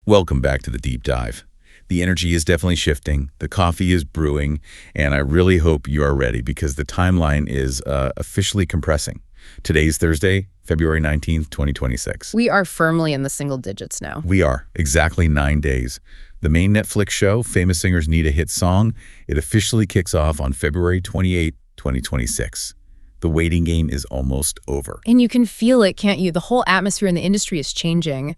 Welcome back to the deep dive. The energy is definitely shifting, the coffee is brewing, and I really hope you are ready because the timeline is officially compressing. Today's Thursday, February 19th, 2026. We are firmly in the single digits now. We are. Exactly 9 days. The main Netflix show, Famous Singers Need a Hit Song, it officially kicks off on February 28, 2026. The waiting game is almost over. And you can feel it, can't you? The whole atmosphere in the industry is changing.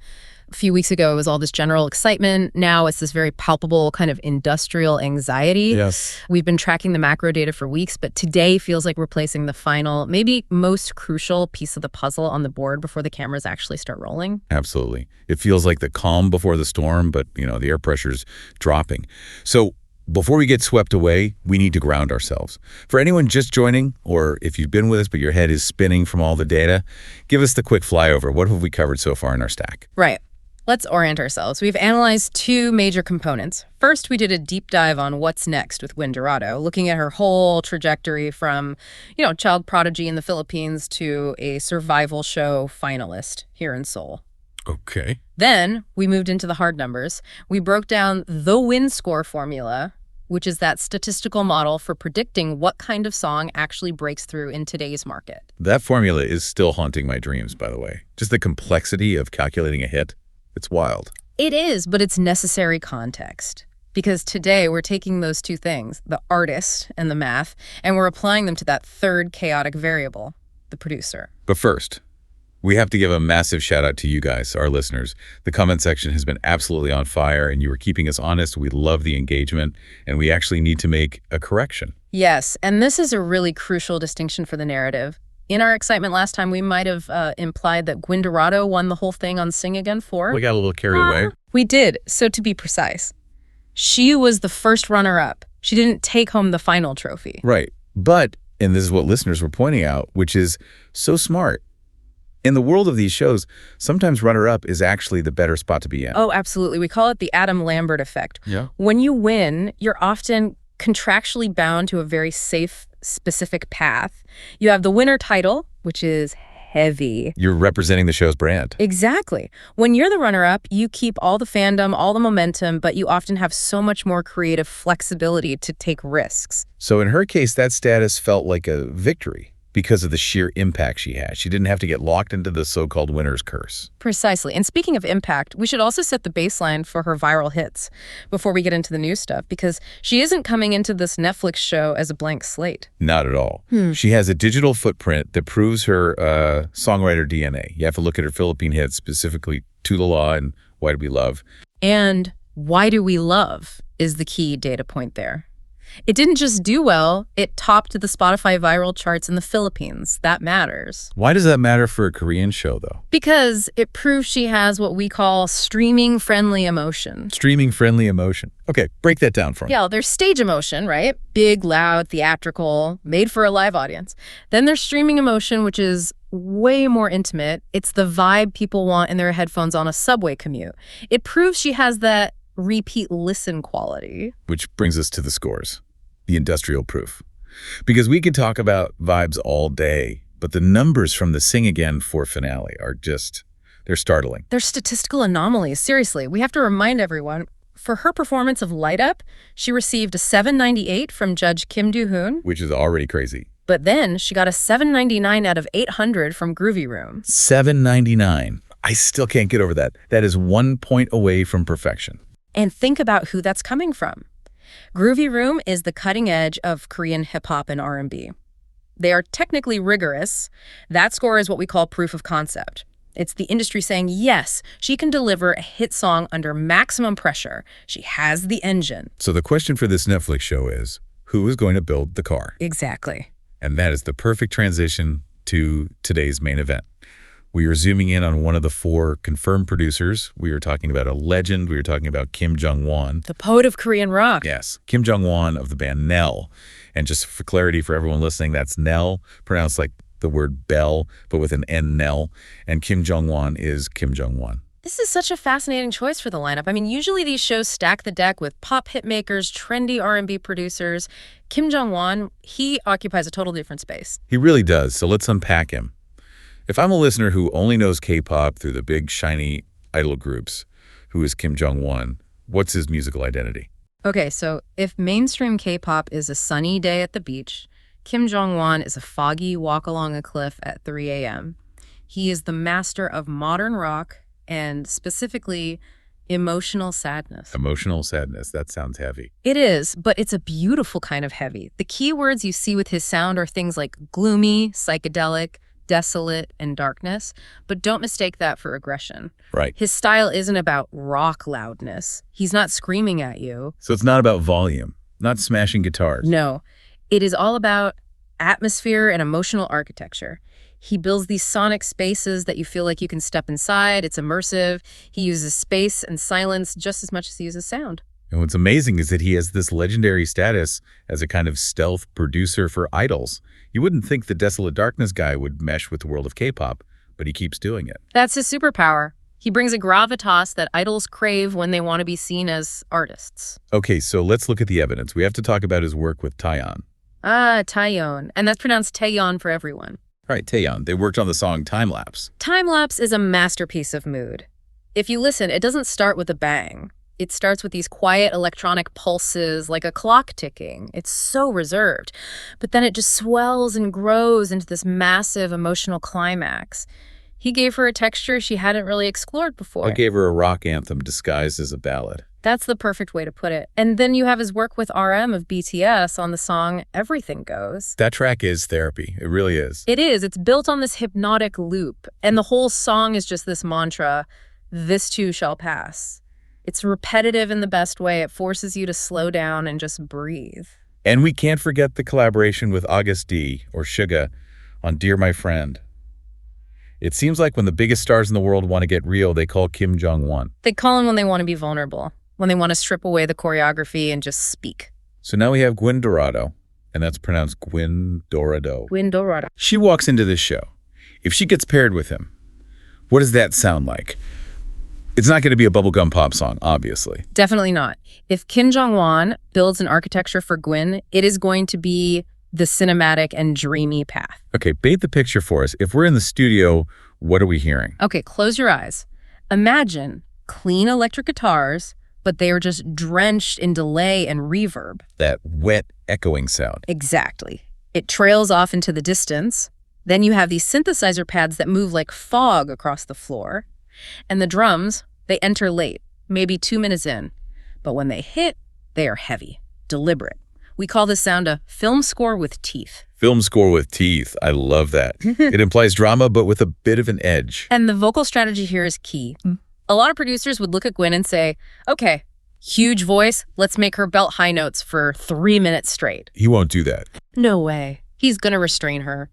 A few weeks ago, it was all this general excitement. Now it's this very palpable kind of industrial anxiety. Yes. We've been tracking the macro data for weeks, but today feels like we're placing the final, maybe most crucial piece of the puzzle on the board before the cameras actually start rolling. Absolutely. It feels like the calm before the storm, but, the air pressure's dropping. So before we get swept away, we need to ground ourselves. For anyone just joining, or if you've been with us but your head is spinning from all the data, give us the quick flyover. What have we covered so far in our stack? Right. Let's orient ourselves. We've analyzed two major components. First, we did a deep dive on what's next with Gwyn Dorado, looking at her whole trajectory from, child prodigy in the Philippines to a survival show finalist here in Seoul. Okay. Then we moved into the hard numbers. We broke down the win score formula, which is that statistical model for predicting what kind of song actually breaks through in today's market. That formula is still haunting my dreams, by the way. Just the complexity of calculating a hit. It's wild. It is, but it's necessary context. Because today we're taking those two things, the artist and the math, and we're applying them to that third chaotic variable, the producer. But first, we have to give a massive shout out to you guys, our listeners. The comment section has been absolutely on fire, and you are keeping us honest. We love the engagement, and we actually need to make a correction. Yes, and this is a really crucial distinction for the narrative. In our excitement last time, we might have implied that Gwyn Dorado won the whole thing on Sing Again 4. We got a little carried away. We did. So to be precise, she was the first runner-up. She didn't take home the final trophy. Right. But, and this is what listeners were pointing out, which is so smart. In the world of these shows, sometimes runner-up is actually the better spot to be in. Oh, absolutely. We call it the Adam Lambert effect. Yeah. When you win, you're often contractually bound to a very safe, specific path. You have the winner title, which is heavy. You're representing the show's brand. Exactly. When you're the runner-up, you keep all the fandom, all the momentum, but you often have so much more creative flexibility to take risks. So in her case, that status felt like a victory because of the sheer impact she had. She didn't have to get locked into the so-called winner's curse. Precisely. And speaking of impact, we should also set the baseline for her viral hits before we get into the new stuff, because she isn't coming into this Netflix show as a blank slate. Not at all. She has a digital footprint that proves her songwriter DNA. You have to look at her Philippine hits, specifically To the Law and Why Do We Love. And Why Do We Love is the key data point there. It didn't just do well, it topped the Spotify viral charts in the Philippines. That matters. Why does that matter for a Korean show, though? Because it proves she has what we call streaming-friendly emotion. Streaming-friendly emotion. Okay, break that down for me. Yeah, there's stage emotion, right? Big, loud, theatrical, made for a live audience. Then there's streaming emotion, which is way more intimate. It's the vibe people want in their headphones on a subway commute. It proves she has that repeat listen quality. Which brings us to the scores, the industrial proof. Because we could talk about vibes all day, but the numbers from the Sing Again 4 finale are just, they're startling. They're statistical anomalies. Seriously, we have to remind everyone, for her performance of Light Up, she received a 798 from Judge Kim Do-hoon. Which is already crazy. But then she got a 799 out of 800 from Groovy Room. 799. I still can't get over that. That is 1 point away from perfection. And think about who that's coming from. Groovy Room is the cutting edge of Korean hip-hop and R&B. They are technically rigorous. That score is what we call proof of concept. It's the industry saying, yes, she can deliver a hit song under maximum pressure. She has the engine. So the question for this Netflix show is, who is going to build the car? Exactly. And that is the perfect transition to today's main event. We are zooming in on one of the 4 confirmed producers. We are talking about a legend. We are talking about Kim Jong-wan. The poet of Korean rock. Yes, Kim Jong-wan of the band Nell. And just for clarity for everyone listening, that's Nell, pronounced like the word bell, but with an N, Nell. And Kim Jong-wan is Kim Jong-wan. This is such a fascinating choice for the lineup. I mean, usually these shows stack the deck with pop hitmakers, trendy R&B producers. Kim Jong-wan, he occupies a total different space. He really does, so let's unpack him. If I'm a listener who only knows K-pop through the big, shiny idol groups, who is Kim Jong-wan. What's his musical identity? Okay, so if mainstream K-pop is a sunny day at the beach, Kim Jong-wan is a foggy walk along a cliff at 3 a.m. He is the master of modern rock and specifically emotional sadness. Emotional sadness. That sounds heavy. It is, but it's a beautiful kind of heavy. The key words you see with his sound are things like gloomy, psychedelic, desolate, and darkness, but don't mistake that for aggression. Right. His style isn't about rock loudness. He's not screaming at you. So it's not about volume, not smashing guitars. No, it is all about atmosphere and emotional architecture. He builds these sonic spaces that you feel like you can step inside. It's immersive. He uses space and silence just as much as he uses sound. And what's amazing is that he has this legendary status as a kind of stealth producer for idols. You wouldn't think the Desolate Darkness guy would mesh with the world of K-pop, but he keeps doing it. That's his superpower. He brings a gravitas that idols crave when they want to be seen as artists. Okay, so let's look at the evidence. We have to talk about his work with Taeyeon. Taeyeon. And that's pronounced Taeyeon for everyone. All right, Taeyeon. They worked on the song Time Lapse. Time Lapse is a masterpiece of mood. If you listen, it doesn't start with a bang. It starts with these quiet electronic pulses, like a clock ticking. It's so reserved. But then it just swells and grows into this massive emotional climax. He gave her a texture she hadn't really explored before. I gave her a rock anthem disguised as a ballad. That's the perfect way to put it. And then you have his work with RM of BTS on the song Everything Goes. That track is therapy. It really is. It is. It's built on this hypnotic loop. And the whole song is just this mantra, this too shall pass. It's repetitive in the best way. It forces you to slow down and just breathe. And we can't forget the collaboration with Agust D, or Hugot, on Dear My Friend. It seems like when the biggest stars in the world want to get real, they call Kim Jong-wan. They call him when they want to be vulnerable, when they want to strip away the choreography and just speak. So now we have Gwyn Dorado, and that's pronounced Gwyn Dorado. Gwyn Dorado. She walks into this show. If she gets paired with him, what does that sound like? It's not going to be a bubblegum pop song, obviously. Definitely not. If Kim Jong-wan builds an architecture for Gwyn, it is going to be the cinematic and dreamy path. Okay, paint the picture for us. If we're in the studio, what are we hearing? Okay, close your eyes. Imagine clean electric guitars, but they are just drenched in delay and reverb. That wet, echoing sound. Exactly. It trails off into the distance. Then you have these synthesizer pads that move like fog across the floor. And the drums, they enter late, maybe 2 minutes in. But when they hit, they are heavy, deliberate. We call this sound a film score with teeth. Film score with teeth. I love that. It implies drama, but with a bit of an edge. And the vocal strategy here is key. A lot of producers would look at Gwyn and say, okay, huge voice, let's make her belt high notes for 3 minutes straight. He won't do that. No way. He's going to restrain her.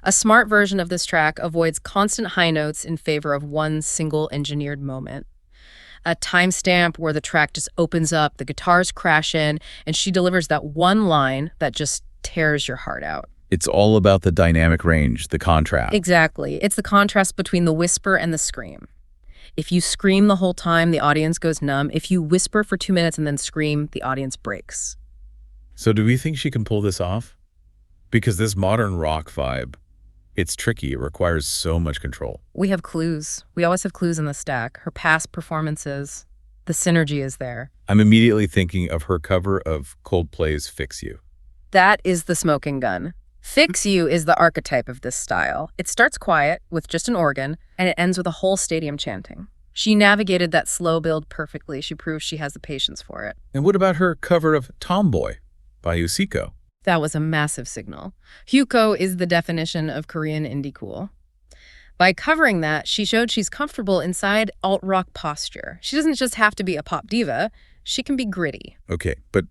A smart version of this track avoids constant high notes in favor of one single engineered moment. A timestamp where the track just opens up, the guitars crash in, and she delivers that one line that just tears your heart out. It's all about the dynamic range, the contrast. Exactly. It's the contrast between the whisper and the scream. If you scream the whole time, the audience goes numb. If you whisper for 2 minutes and then scream, the audience breaks. So do we think she can pull this off? Because this modern rock vibe, it's tricky. It requires so much control. We have clues. We always have clues in the stack. Her past performances, the synergy is there. I'm immediately thinking of her cover of Coldplay's Fix You. That is the smoking gun. Fix You is the archetype of this style. It starts quiet with just an organ, and it ends with a whole stadium chanting. She navigated that slow build perfectly. She proves she has the patience for it. And what about her cover of Tomboy by Usiko? That was a massive signal. Hugot is the definition of Korean indie cool. By covering that, she showed she's comfortable inside alt-rock posture. She doesn't just have to be a pop diva. She can be gritty. Okay, but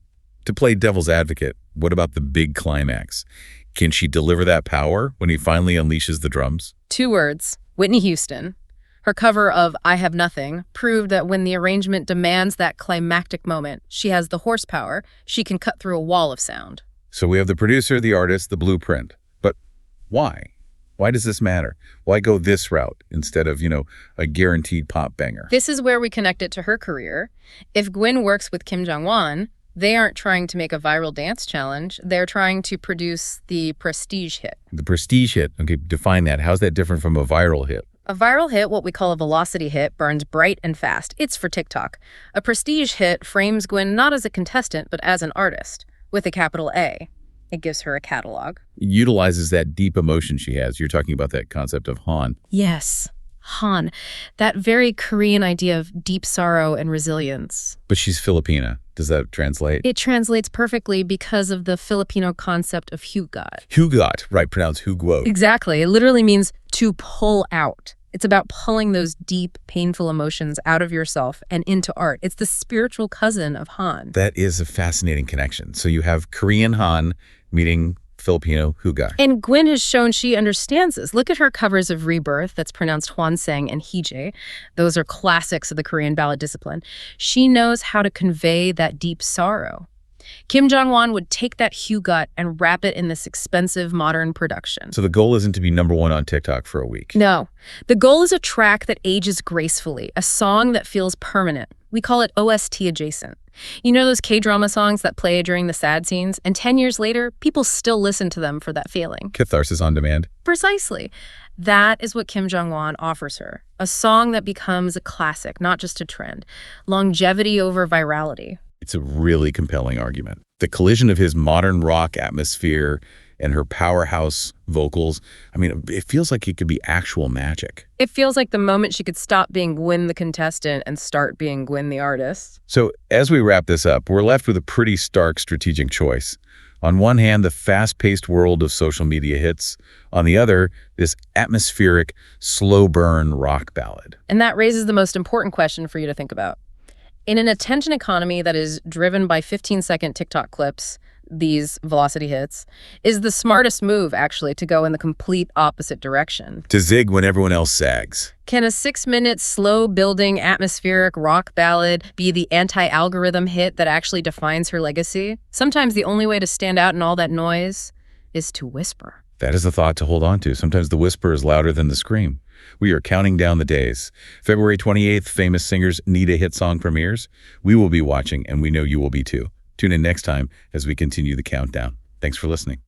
to play devil's advocate, what about the big climax? Can she deliver that power when he finally unleashes the drums? 2 words, Whitney Houston. Her cover of I Have Nothing proved that when the arrangement demands that climactic moment, she has the horsepower. She can cut through a wall of sound. So we have the producer, the artist, the blueprint. But why? Why does this matter? Why go this route instead of, a guaranteed pop banger? This is where we connect it to her career. If Gwyn works with Kim Jong-wan, they aren't trying to make a viral dance challenge. They're trying to produce the prestige hit. The prestige hit. Okay, define that. How's that different from a viral hit? A viral hit, what we call a velocity hit, burns bright and fast. It's for TikTok. A prestige hit frames Gwyn not as a contestant, but as an artist, with a capital A. It gives her a catalog. Utilizes that deep emotion she has. You're talking about that concept of Han. Yes, Han. That very Korean idea of deep sorrow and resilience. But she's Filipina. Does that translate? It translates perfectly because of the Filipino concept of Hugot. Hugot, right, pronounced Hugot. Exactly. It literally means to pull out. It's about pulling those deep, painful emotions out of yourself and into art. It's the spiritual cousin of Han. That is a fascinating connection. So you have Korean Han meeting Filipino Hugot. And Gwyn has shown she understands this. Look at her covers of Rebirth, that's pronounced Hwanseng and Hije. Those are classics of the Korean ballad discipline. She knows how to convey that deep sorrow. Kim Jong-wan would take that Hugot and wrap it in this expensive modern production. So the goal isn't to be #1 on TikTok for a week. No. The goal is a track that ages gracefully, a song that feels permanent. We call it OST adjacent. You know those K-drama songs that play during the sad scenes, and 10 years later, people still listen to them for that feeling? Catharsis on demand. Precisely. That is what Kim Jong-wan offers her. A song that becomes a classic, not just a trend. Longevity over virality. It's a really compelling argument. The collision of his modern rock atmosphere and her powerhouse vocals, I mean, it feels like it could be actual magic. It feels like the moment she could stop being Gwyn the contestant and start being Gwyn the artist. So as we wrap this up, we're left with a pretty stark strategic choice. On one hand, the fast-paced world of social media hits. On the other, this atmospheric, slow-burn rock ballad. And that raises the most important question for you to think about. In an attention economy that is driven by 15-second TikTok clips, these velocity hits, is the smartest move, actually, to go in the complete opposite direction. To zig when everyone else sags. Can a 6-minute, slow-building, atmospheric rock ballad be the anti-algorithm hit that actually defines her legacy? Sometimes the only way to stand out in all that noise is to whisper. That is a thought to hold on to. Sometimes the whisper is louder than the scream. We are counting down the days. February 28th, famous singers Need a Hit Song premieres. We will be watching, and we know you will be too. Tune in next time as we continue the countdown. Thanks for listening.